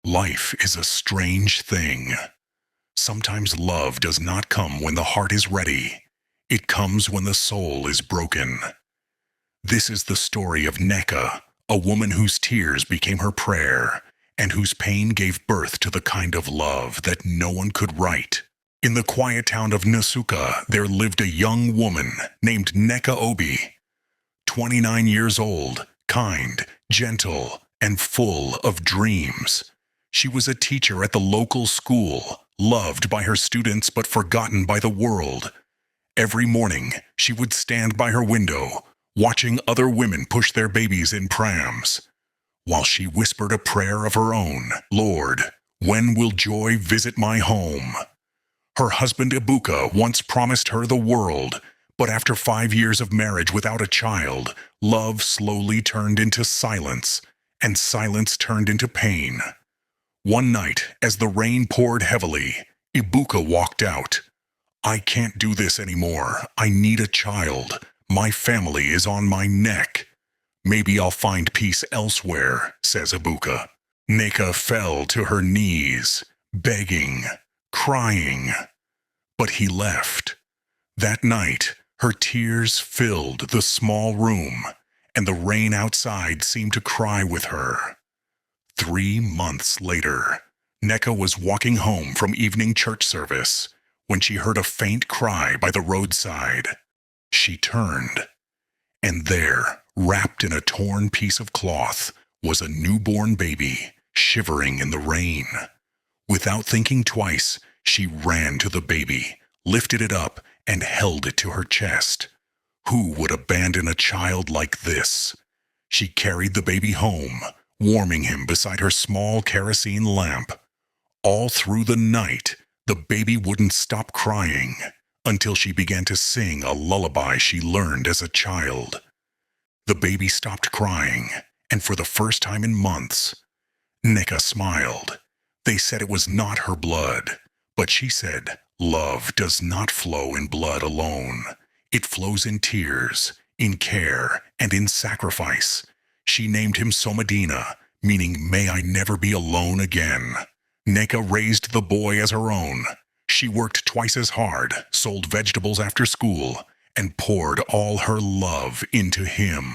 Life is a strange thing. Sometimes love does not come when the heart is ready. It comes when the soul is broken. This is the story of Neka, a woman whose tears became her prayer, and whose pain gave birth to the kind of love that no one could write. In the quiet town of Nasuka, there lived a young woman named Neka Obi. 29 years old, kind, gentle, and full of dreams. She was a teacher at the local school, loved by her students but forgotten by the world. Every morning, she would stand by her window, watching other women push their babies in prams, while she whispered a prayer of her own. Lord, when will joy visit my home? Her husband Ibuka once promised her the world, but after 5 years of marriage without a child, love slowly turned into silence, and silence turned into pain. One night, as the rain poured heavily, Ibuka walked out. I can't do this anymore. I need a child. My family is on my neck. Maybe I'll find peace elsewhere, says Ibuka. Neka fell to her knees, begging, crying. But he left. That night, her tears filled the small room, and the rain outside seemed to cry with her. 3 months later, Neka was walking home from evening church service when she heard a faint cry by the roadside. She turned, and there, wrapped in a torn piece of cloth, was a newborn baby, shivering in the rain. Without thinking twice, she ran to the baby, lifted it up, and held it to her chest. Who would abandon a child like this? She carried the baby home, warming him beside her small kerosene lamp. All through the night, the baby wouldn't stop crying, until she began to sing a lullaby she learned as a child. The baby stopped crying, and for the first time in months, Neka smiled. They said it was not her blood, but she said, love does not flow in blood alone. It flows in tears, in care, and in sacrifice. She named him Somadina, meaning may I never be alone again. Neka raised the boy as her own. She worked twice as hard, sold vegetables after school, and poured all her love into him.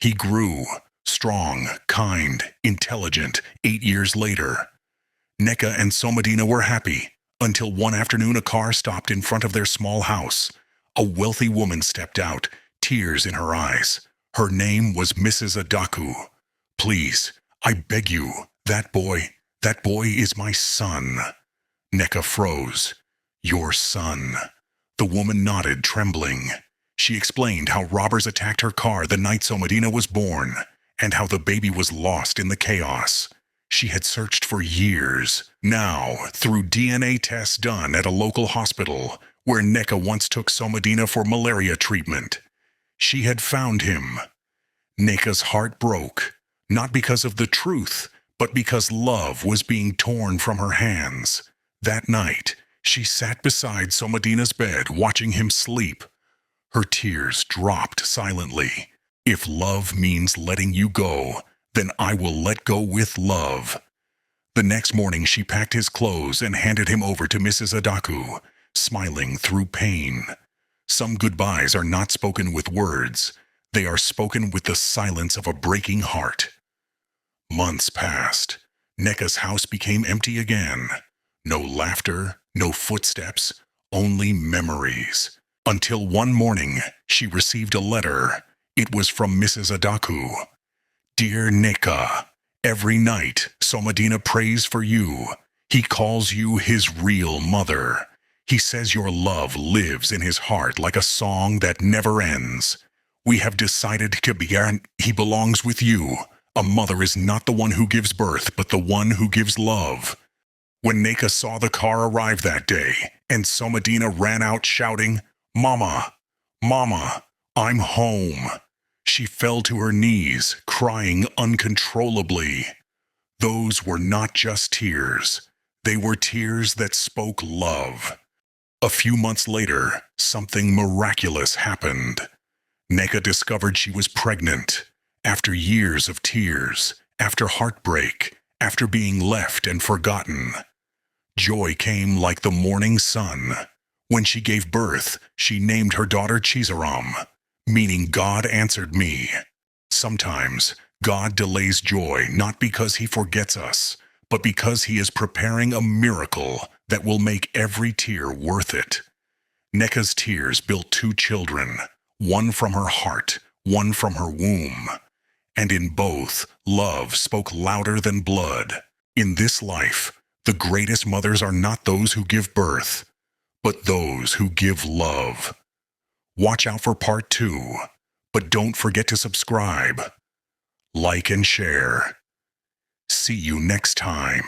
He grew, strong, kind, intelligent. 8 years later, Neka and Somadina were happy, until one afternoon a car stopped in front of their small house. A wealthy woman stepped out, tears in her eyes. Her name was Mrs. Adaku. Please, I beg you, that boy is my son. Neka froze. Your son. The woman nodded, trembling. She explained how robbers attacked her car the night Somadina was born, and how the baby was lost in the chaos. She had searched for years. Now, through DNA tests done at a local hospital, where Neka once took Somadina for malaria treatment, she had found him. Neka's heart broke, not because of the truth, but because love was being torn from her hands. That night, she sat beside Somadina's bed, watching him sleep. Her tears dropped silently. If love means letting you go, then I will let go with love. The next morning she packed his clothes and handed him over to Mrs. Adaku, smiling through pain. Some goodbyes are not spoken with words. They are spoken with the silence of a breaking heart. Months passed. Neka's house became empty again. No laughter, no footsteps, only memories. Until one morning, she received a letter. It was from Mrs. Adaku. Dear Neka, every night Somadina prays for you. He calls you his real mother. He says your love lives in his heart like a song that never ends. We have decided he belongs with you. A mother is not the one who gives birth, but the one who gives love. When Neka saw the car arrive that day, and Somadina ran out shouting, Mama, Mama, I'm home, she fell to her knees, crying uncontrollably. Those were not just tears. They were tears that spoke love. A few months later, something miraculous happened. Neka discovered she was pregnant. After years of tears, after heartbreak, after being left and forgotten. Joy came like the morning sun. When she gave birth, she named her daughter Chizaram, meaning God answered me. Sometimes, God delays joy not because he forgets us, but because he is preparing a miracle that will make every tear worth it. Neka's tears built 2 children, one from her heart, one from her womb. And in both, love spoke louder than blood. In this life, the greatest mothers are not those who give birth, but those who give love. Watch out for part 2, but don't forget to subscribe, like and share. See you next time.